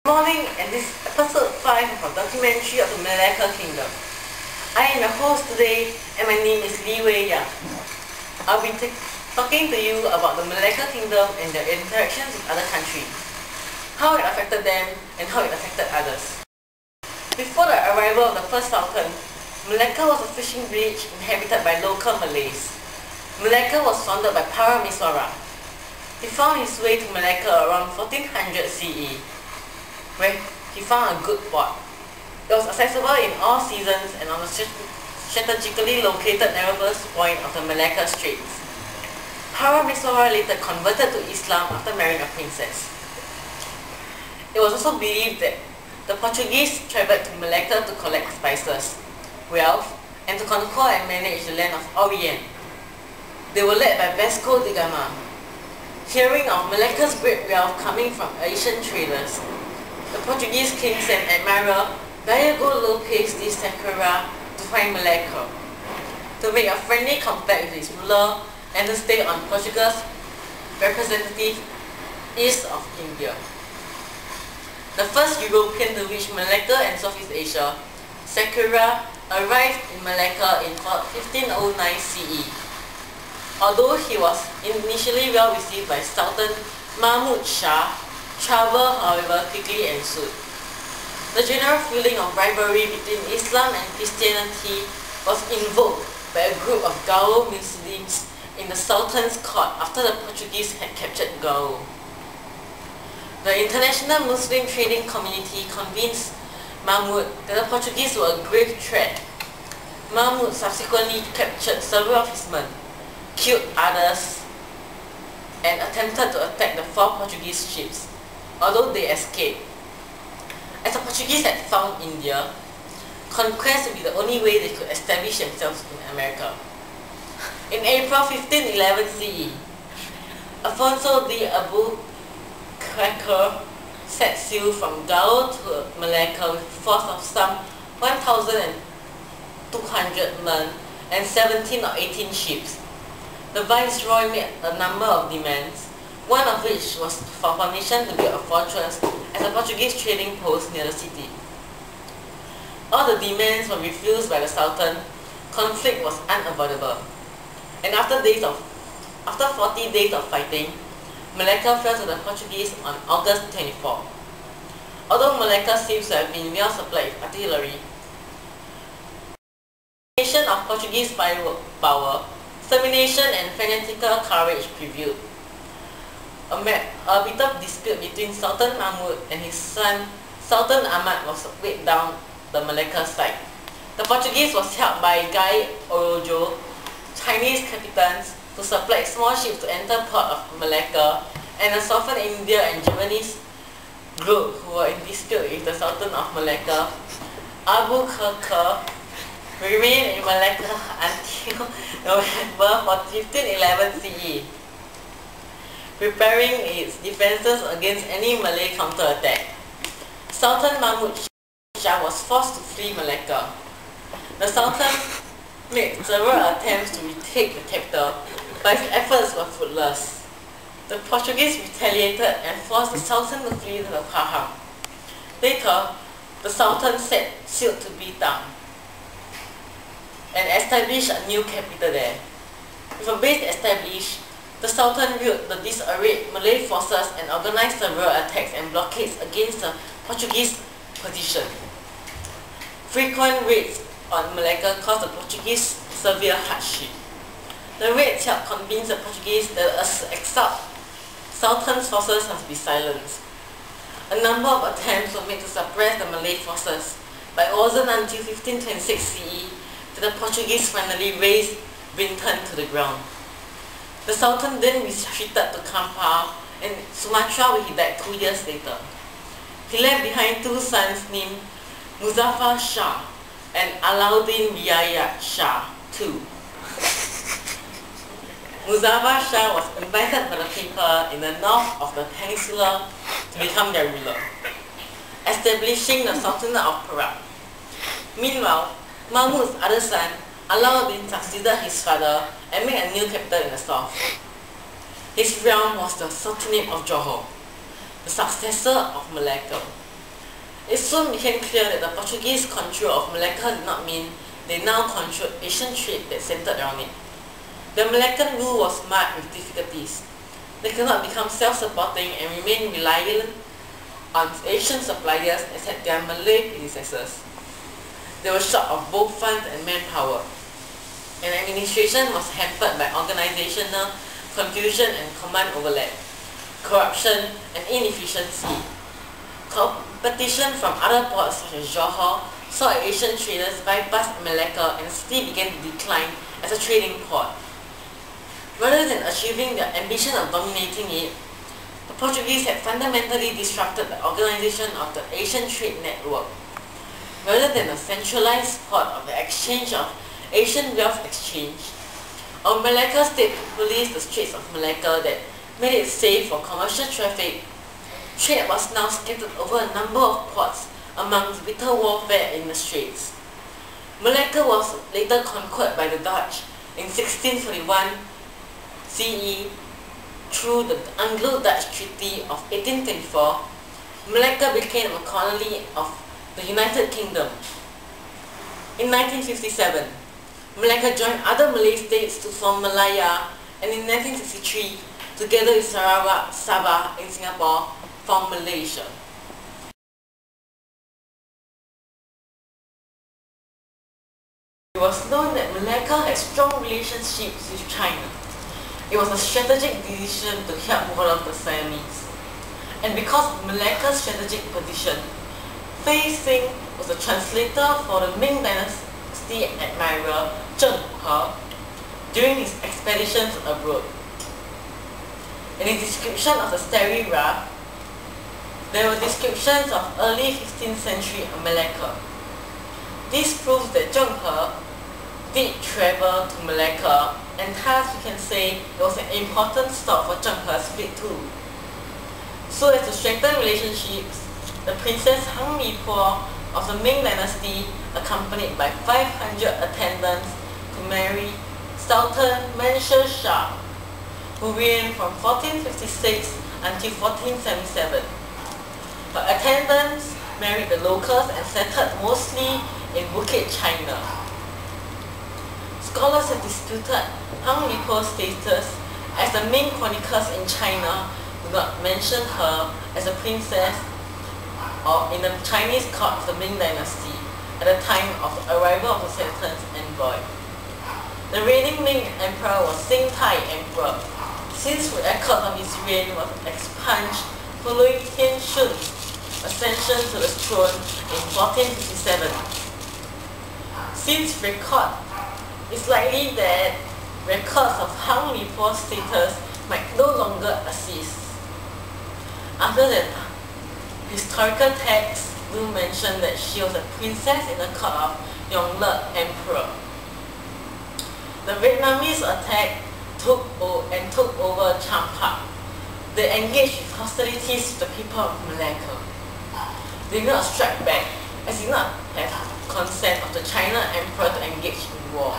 Good morning, and this is episode 5 of our documentary of the Malacca Kingdom. I am your host today, and my name is Li Wei Yang. I'll be talking to you about the Malacca Kingdom and their interactions with other countries, how it affected them, and how it affected others. Before the arrival of the first Sultan, Malacca was a fishing village inhabited by local Malays. Malacca was founded by Parameswara. He found his way to Malacca around 1400 CE. Where he found a good port. It was accessible in all seasons and on the strategically located narrowest point of the Malacca Straits. Parameswara later converted to Islam after marrying a princess. It was also believed that the Portuguese travelled to Malacca to collect spices, wealth, and to conquer and manage the land of Orient. They were led by Vasco da Gama. Hearing of Malacca's great wealth coming from Asian traders, the Portuguese king sent Admiral Diego Lopes de Sequeira to find Malacca, to make a friendly compact with his ruler and to stay on Portugal's representative east of India. The first European to reach Malacca and Southeast Asia, Sequeira arrived in Malacca in 1509 CE. Although he was initially well received by Sultan Mahmud Shah, trouble, however, quickly ensued. The general feeling of rivalry between Islam and Christianity was invoked by a group of Gaul Muslims in the Sultan's court after the Portuguese had captured Gaul. The international Muslim trading community convinced Mahmud that the Portuguese were a grave threat. Mahmud subsequently captured several of his men, killed others, and attempted to attack the 4 Portuguese ships, although they escaped. As the Portuguese had found India, conquest would be the only way they could establish themselves in America. In April 1511 CE, Afonso de Albuquerque set sail from Gaul to Malacca with a force of some 1,200 men and 17 or 18 ships. The viceroy made a number of demands, one of which was for permission to build a fortress as a Portuguese trading post near the city. All the demands were refused by the Sultan. Conflict was unavoidable, and after 40 days of fighting, Malacca fell to the Portuguese on August 24. Although Malacca seems to have been well supplied with artillery, the combination of Portuguese firepower, determination, and fanatical courage prevailed. A bitter dispute between Sultan Mahmud and his son Sultan Ahmad was weighed down the Malacca side. The Portuguese was helped by Guy Orojo, Chinese captains who supplied small ships to enter port of Malacca, and the Southern India and Javanese group who were in dispute with the Sultan of Malacca. Albuquerque remained in Malacca until November 1511 CE. Preparing its defences against any Malay counterattack. Sultan Mahmud Shah was forced to flee Malacca. The Sultan made several attempts to retake the capital, but his efforts were fruitless. The Portuguese retaliated and forced the Sultan to flee to the Pahang. Later, the Sultan set sail to Batam and established a new capital there. With a base established, the Sultan viewed the disarrayed Malay forces and organized several attacks and blockades against the Portuguese position. Frequent raids on Malacca caused the Portuguese severe hardship. The raids helped convince the Portuguese that the exiled Sultan's forces must be silenced. A number of attempts were made to suppress the Malay forces, but it wasn't until 1526 CE that the Portuguese finally razed Bintan to the ground. The Sultan then retreated to Kampar in Sumatra, where he died 2 years later. He left behind 2 sons named Muzaffar Shah and Alauddin Riayat Shah II. Muzaffar Shah was invited by the people in the north of the peninsula to become their ruler, establishing the Sultanate of Perak. Meanwhile, Mahmud's other son, Alauddin, succeeded his father and made a new capital in the south. His realm was the Sultanate of Johor, the successor of Malacca. It soon became clear that the Portuguese control of Malacca did not mean they now controlled Asian trade that centered around it. The Malaccan rule was marked with difficulties. They could not become self-supporting and remain reliant on Asian suppliers as had their Malay predecessors. They were short of both funds and manpower, and administration was hampered by organizational confusion and command overlap, corruption and inefficiency. Competition from other ports such as Johor saw Asian traders bypass Malacca and the city began to decline as a trading port. Rather than achieving their ambition of dominating it, the Portuguese had fundamentally disrupted the organization of the Asian trade network. Rather than a centralized port of the exchange of Asian wealth exchange, a Malacca state police the Straits of Malacca that made it safe for commercial traffic. Trade was now scattered over a number of ports amongst bitter warfare in the Straits. Malacca was later conquered by the Dutch in 1641 CE through the Anglo-Dutch Treaty of 1824. Malacca became a colony of the United Kingdom. In 1957, Malacca joined other Malay states to form Malaya, and in 1963, together with Sarawak, Sabah in Singapore, formed Malaysia. It was known that Malacca had strong relationships with China. It was a strategic decision to help develop the Siamese. And because of Malacca's strategic position, Fei Sing was a translator for the Ming Dynasty admiral Zheng He during his expeditions abroad. In his description of the Starry Rough, there were descriptions of early 15th century Malacca. This proves that Zheng He did travel to Malacca, and thus we can say it was an important stop for Zheng He's fleet too. So as to strengthen relationships, the Princess Hang Mi-Po of the Ming Dynasty, accompanied by 500 attendants, to marry Sultan Mansur Shah, who reigned from 1456 until 1477. Her attendants married the locals and settled mostly in Bukit China. Scholars have disputed Hang Mi-Po's status, as the Ming chronicles in China do not mention her as a princess or in the Chinese court of the Ming Dynasty at the time of the arrival of the Sultan's envoy. The reigning Ming emperor was Sing Tai Emperor, since record of his reign was expunged following Tian Shun's ascension to the throne in 1457. Since record, it's likely that records of Hang Mi-Po's status might no longer assist. Other than historical texts do mention that she was a princess in the court of Yongle Emperor. The Vietnamese attacked took over Champak. They engaged in hostilities with the people of Malacca. They did not strike back, as did not have consent of the China Emperor to engage in war.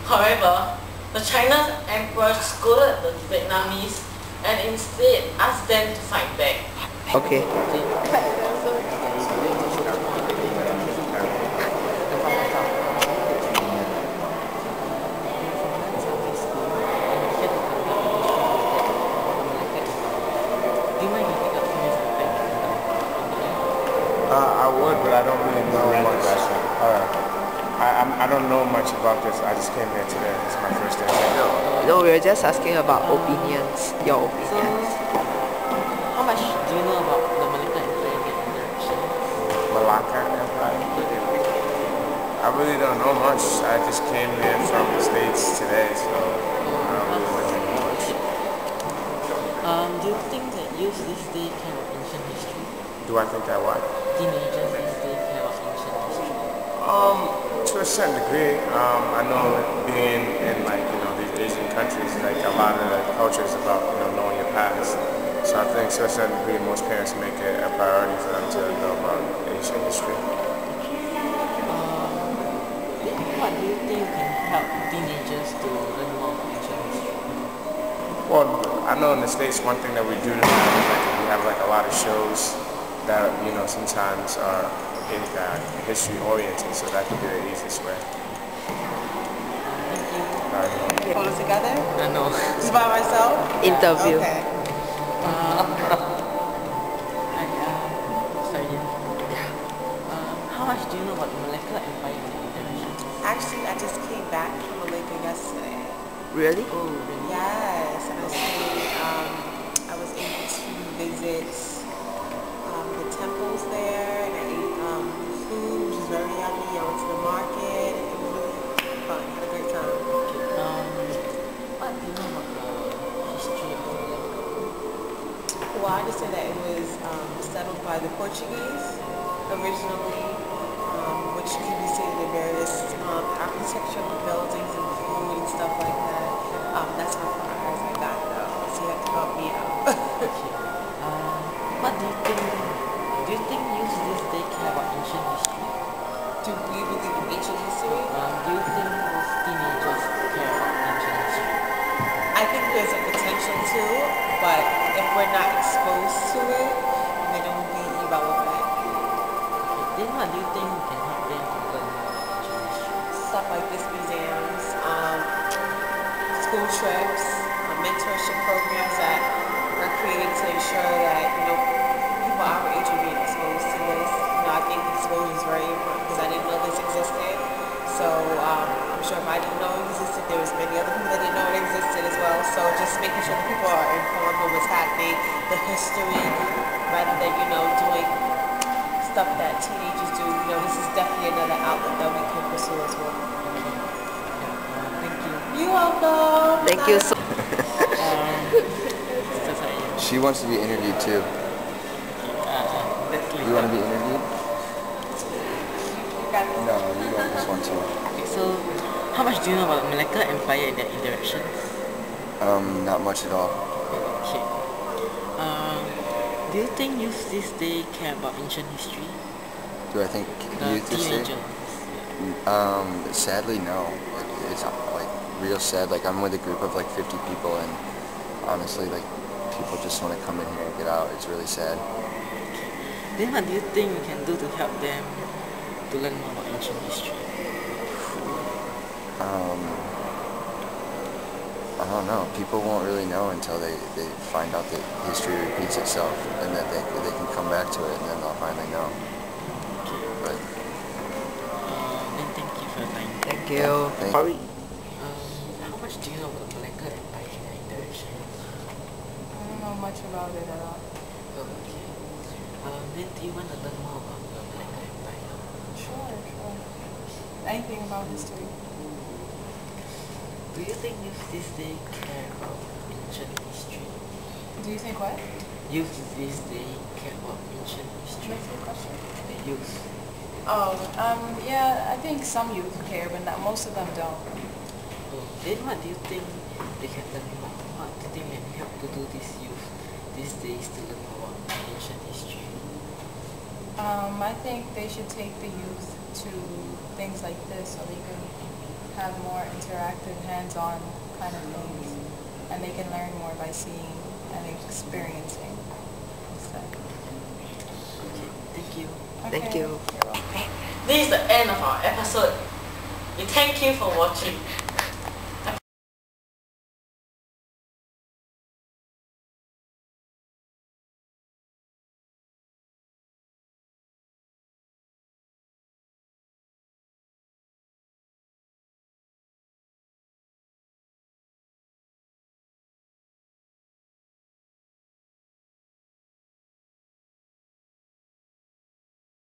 However, the China Emperor scolded the Vietnamese and instead asked them to fight back. Okay. I would, but I don't really know much. I don't know much about this. I just came here today. It's my first day. No, we were just asking about opinions, your opinions. How much do you know about the Malacca Empire interaction? Malacca Empire? I really don't know much. I just came here from the States today, so I don't really know much. Do you think that youth this day care about ancient history? Do I think that what? Teenagers this day care about ancient history? To a certain degree. I know being in these Asian countries, like a lot of the culture is about knowing your past. So I think to a certain degree most parents make it a priority for them to know about ancient history. What do you think can help teenagers to learn more about ancient history? Well, I know in the States one thing that we do have is we have a lot of shows that sometimes are history oriented, so that could be the easiest way. Thank you. Alright. Hold it together? No. Just by myself? Interview. Okay. Sorry. How much do you know about the Malacca Empire and the interaction? Actually, I just came back from Malacca yesterday. Really? Oh, really? Yes, and I was able to visit the temples there, and I ate food, which was very yummy. I went to the market, and it was really fun. I had a great time. What do you know about the history of Malacca? Well, I understand that it was settled by the Portuguese originally, which can be seen in various architecture of the buildings and food and stuff like that. That's how far as I got though, so you have to help me out. What do you think youth this day care about ancient history? Do we believe in ancient history? Do you think most teenagers care about ancient history? I think there's a potential to, but if we're not exposed to it, then it will be irrelevant. Then what do you think we can help them to learn more about ancient history? Stuff like this, museums, school trips, mentorship programs that are created to ensure that people our age are being exposed to this. I think exposure is very important because I didn't know this existed. So I'm sure if I didn't know it existed, there was many other people that didn't know it existed as well. So just making sure that people are informed of what's happening, the history, rather than doing stuff that teenagers do. This is definitely another outlet that we can pursue as well. Thank you. You're welcome. Thank you so She wants to be interviewed too. You want to be interviewed? No, you don't just want to. Okay, so how much do you know about Malacca Empire and their interactions? Not much at all. Okay. Do you think youth this day care about ancient history? Do I think The youth this day? teenagers. Sadly, no. It's like real sad. Like I'm with a group of like 50 people, and honestly, like people just want to come in here and get out. It's really sad. Then what do you think we can do to help them to learn more about ancient history? I don't know. People won't really know until they find out that history repeats itself, and that they can come back to it, and then they'll finally know. But Then thank you for your time. Thank you. Thank- How much do you know about the Malacca Empire and their interaction? I don't know much about it at all. Oh, okay. Then do you want to learn more about the Malacca Empire? Sure. Anything about history. Do you think youth this day care about ancient history? Do you think what? Youth this day care about ancient history? What's your question? The youth. Yeah, I think some youth care, but not most of them don't. Oh, then what do you think they can learn more? What do you think can help to do this youth these days to learn more about ancient history? I think they should take the youth to things like this so they can have more interactive, hands-on kind of things, and they can learn more by seeing and experiencing instead. Okay, thank you. Thank Okay, you. you're welcome. This is the end of our episode. We thank you for watching.